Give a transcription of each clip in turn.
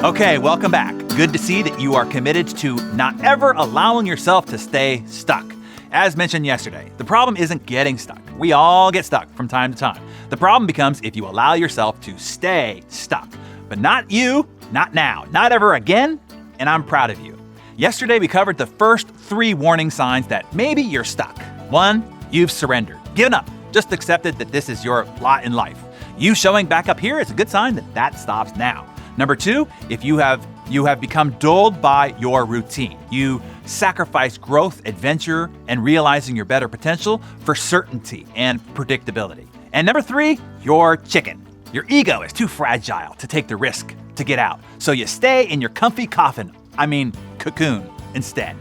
Okay, welcome back. Good to see that you are committed to not ever allowing yourself to stay stuck. As mentioned yesterday, the problem isn't getting stuck. We all get stuck from time to time. The problem becomes if you allow yourself to stay stuck. But not you, not now, not ever again, and I'm proud of you. Yesterday, we covered the first 3 warning signs that maybe you're stuck. 1, you've surrendered, given up, just accepted that this is your lot in life. You showing back up here is a good sign that that stops now. Number 2, if you have become dulled by your routine. You sacrifice growth, adventure, and realizing your better potential for certainty and predictability. And number 3, you're chicken. Your ego is too fragile to take the risk to get out. So you stay in your comfy cocoon instead.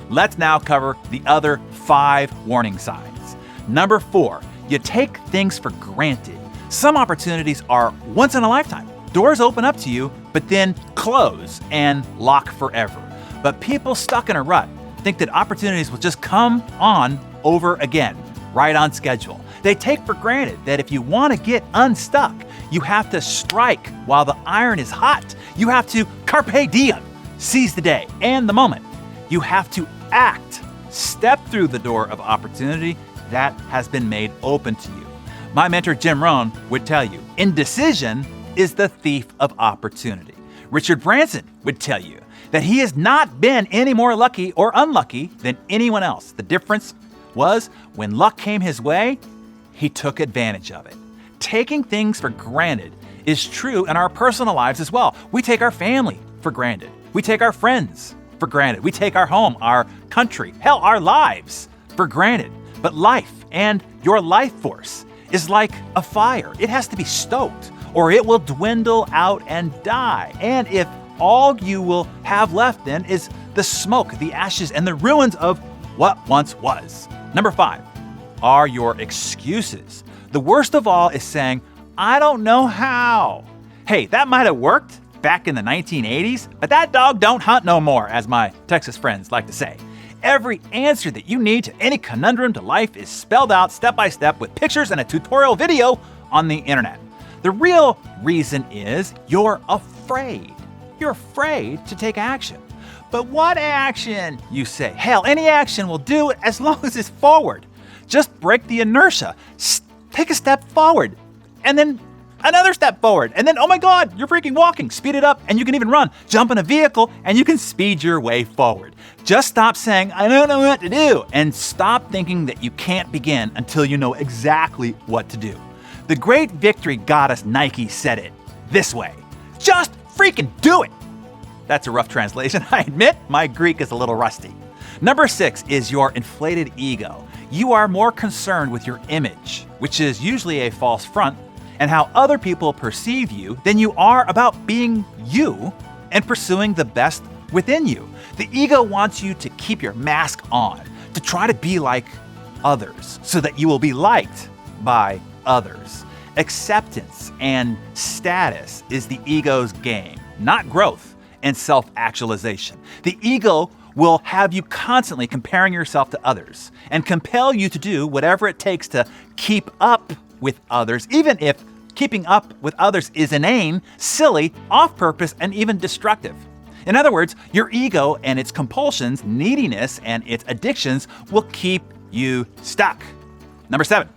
Let's now cover the other 5 warning signs. Number 4, you take things for granted. Some opportunities are once in a lifetime. Doors open up to you, but then close and lock forever. But people stuck in a rut think that opportunities will just come on over again, right on schedule. They take for granted that if you want to get unstuck, you have to strike while the iron is hot. You have to carpe diem, seize the day and the moment. You have to act, step through the door of opportunity that has been made open to you. My mentor, Jim Rohn, would tell you, indecision is the thief of opportunity. Richard Branson would tell you that he has not been any more lucky or unlucky than anyone else. The difference was when luck came his way, he took advantage of it. Taking things for granted is true in our personal lives as well. We take our family for granted. We take our friends for granted. We take our home, our country, hell, our lives for granted. But life and your life force is like a fire. It has to be stoked, or it will dwindle out and die. And if all you will have left then is the smoke, the ashes, and the ruins of what once was. Number 5 are your excuses. The worst of all is saying, I don't know how. Hey, that might have worked back in the 1980s, but that dog don't hunt no more, as my Texas friends like to say. Every answer that you need to any conundrum to life is spelled out step by step with pictures and a tutorial video on the internet. The real reason is you're afraid. You're afraid to take action. But what action? You say. Hell, any action will do as long as it's forward. Just break the inertia. Take a step forward. And then another step forward. And then, oh my God, you're freaking walking. Speed it up and you can even run. Jump in a vehicle and you can speed your way forward. Just stop saying, I don't know what to do. And stop thinking that you can't begin until you know exactly what to do. The great victory goddess Nike said it this way: just freaking do it. That's a rough translation. I admit my Greek is a little rusty. Number 6 is your inflated ego. You are more concerned with your image, which is usually a false front, and how other people perceive you than you are about being you and pursuing the best within you. The ego wants you to keep your mask on, to try to be like others so that you will be liked by others. Acceptance and status is the ego's game, not growth and self-actualization. The ego will have you constantly comparing yourself to others and compel you to do whatever it takes to keep up with others, even if keeping up with others is inane, silly, off purpose, and even destructive. In other words, your ego and its compulsions, neediness, and its addictions will keep you stuck. Number 7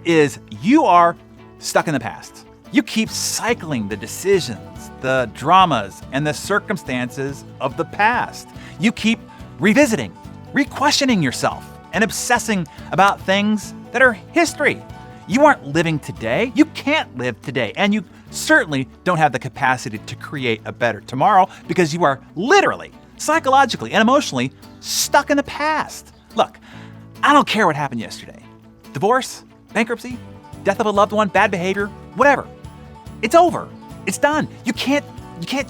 is you are stuck in the past. You keep cycling the decisions, the dramas, and the circumstances of the past. You keep revisiting, re-questioning yourself, and obsessing about things that are history. You aren't living today. You can't live today. And you certainly don't have the capacity to create a better tomorrow because you are literally, psychologically, and emotionally stuck in the past. Look, I don't care what happened yesterday. Divorce, bankruptcy, death of a loved one, bad behavior, whatever. It's over. It's done. You can't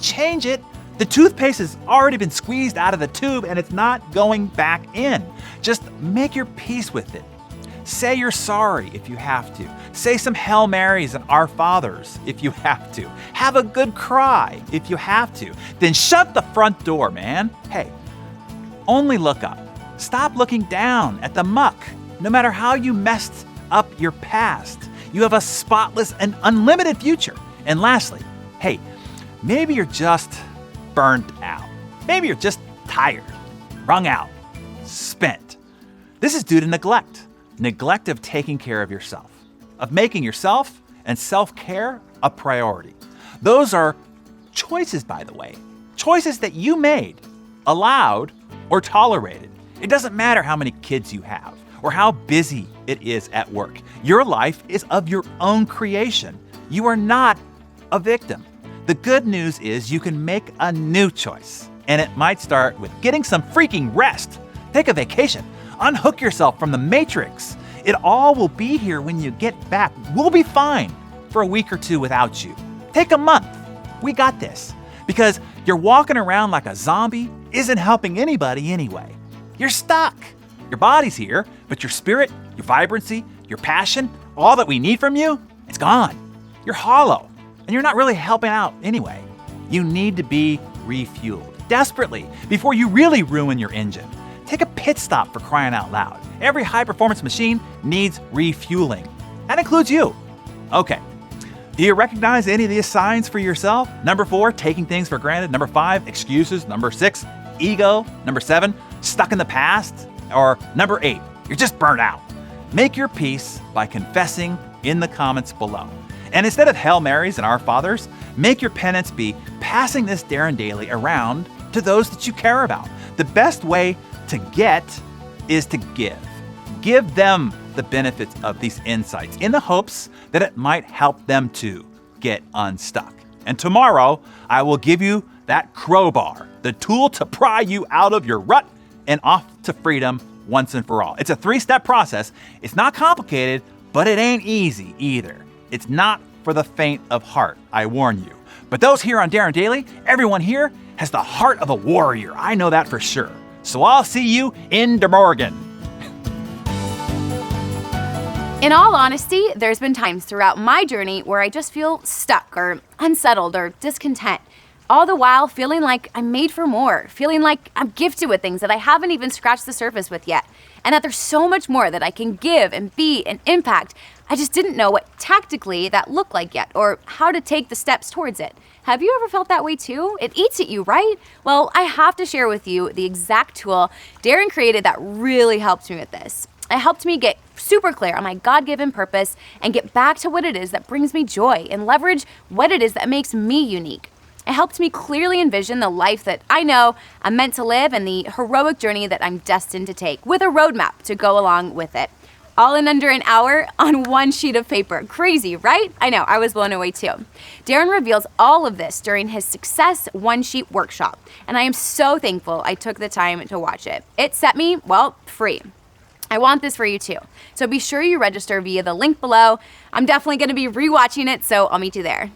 change it. The toothpaste has already been squeezed out of the tube and it's not going back in. Just make your peace with it. Say you're sorry if you have to. Say some Hail Marys and Our Fathers if you have to. Have a good cry if you have to. Then shut the front door, man. Hey, only look up. Stop looking down at the muck. No matter how you messed up your past, you have a spotless and unlimited future. And lastly, hey, maybe you're just burnt out. Maybe you're just tired, wrung out, spent. This is due to neglect of taking care of yourself, of making yourself and self-care a priority. Those are choices, by the way, choices that you made, allowed, or tolerated. It doesn't matter how many kids you have or how busy it is at work. Your life is of your own creation. You are not a victim. The good news is you can make a new choice, and it might start with getting some freaking rest. Take a vacation. Unhook yourself from the matrix. It all will be here when you get back. We'll be fine for a week or two without you. Take a month. We got this. Because you're walking around like a zombie isn't helping anybody anyway. You're stuck. Your body's here, but your spirit, your vibrancy, your passion, all that we need from you, it's gone. You're hollow, and you're not really helping out anyway. You need to be refueled desperately before you really ruin your engine. Take a pit stop, for crying out loud. Every high-performance machine needs refueling. That includes you. Okay. Do you recognize any of these signs for yourself? Number 4, taking things for granted. Number 5, excuses. Number 6, ego. Number 7, stuck in the past. Or number 8, you're just burnt out. Make your peace by confessing in the comments below. And instead of Hail Marys and Our Fathers, make your penance be passing this Darren Daily around to those that you care about. The best way to get is to give. Give them the benefits of these insights in the hopes that it might help them to get unstuck. And tomorrow, I will give you that crowbar, the tool to pry you out of your rut and off to freedom once and for all. It's a 3-step process. It's not complicated, but it ain't easy either. It's not for the faint of heart, I warn you. But those here on Darren Daily, everyone here has the heart of a warrior. I know that for sure. So I'll see you in the Morgan. In all honesty, there's been times throughout my journey where I just feel stuck or unsettled or discontent, all the while feeling like I'm made for more, feeling like I'm gifted with things that I haven't even scratched the surface with yet, and that there's so much more that I can give and be and impact. I just didn't know what tactically that looked like yet or how to take the steps towards it. Have you ever felt that way too? It eats at you, right? Well, I have to share with you the exact tool Darren created that really helped me with this. It helped me get super clear on my God-given purpose and get back to what it is that brings me joy and leverage what it is that makes me unique. It helped me clearly envision the life that I know I'm meant to live and the heroic journey that I'm destined to take with a roadmap to go along with it. All in under an hour on one sheet of paper. Crazy, right? I know, I was blown away too. Darren reveals all of this during his Success One Sheet workshop, and I am so thankful I took the time to watch it. It set me, well, free. I want this for you too. So be sure you register via the link below. I'm definitely going to be rewatching it, so I'll meet you there.